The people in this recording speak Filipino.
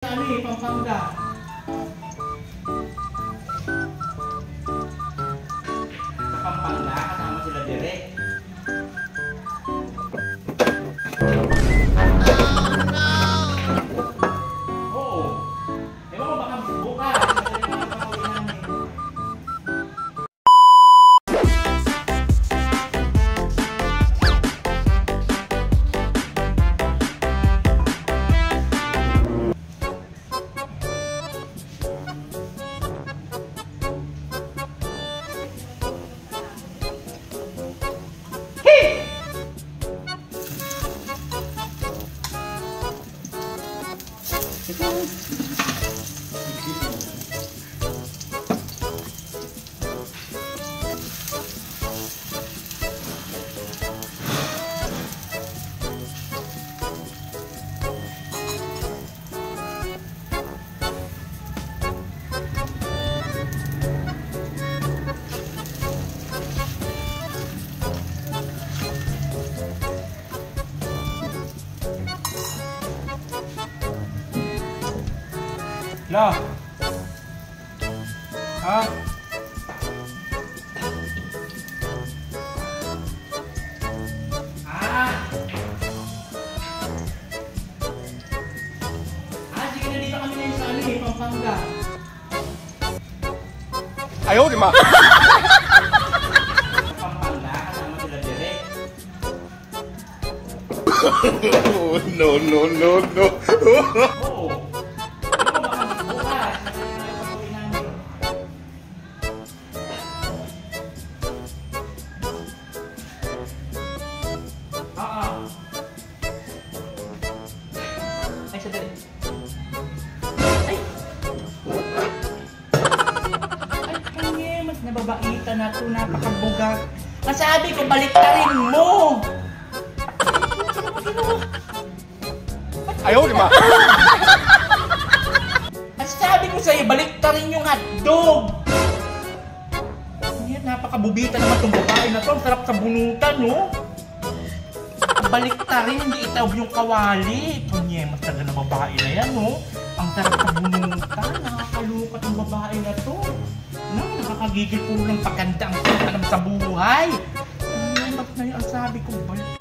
Pampanga. Sa Pampanga, kasama sila direct. Oo. Ewan ko baka bukas. Lo. Ah. Sige na dito kami ngayon sa Pampanga. Ayaw, di ma. Pampanga, kasama sila direct. No. Oo. Ay, sadali. Ay! Ay, mas nababaitan na ito. Napakabugag. Masabi ko, baliktarin mo! Ayaw, di ma. Masabi ko sa'yo, baliktarin yung hotdog! Napakabubitan naman itong babae na ito. Ang sarap sa bunutan, no? Baliktarin, hindi itaw yung kawali. Mas talaga na babae na yan, no? Ang sarap sa bunutan. Nakakalukat ang babae na to. Nakakagigil puro ng paganda ang sarap sa buhay. Ba't na yun ang sabi ko, balik.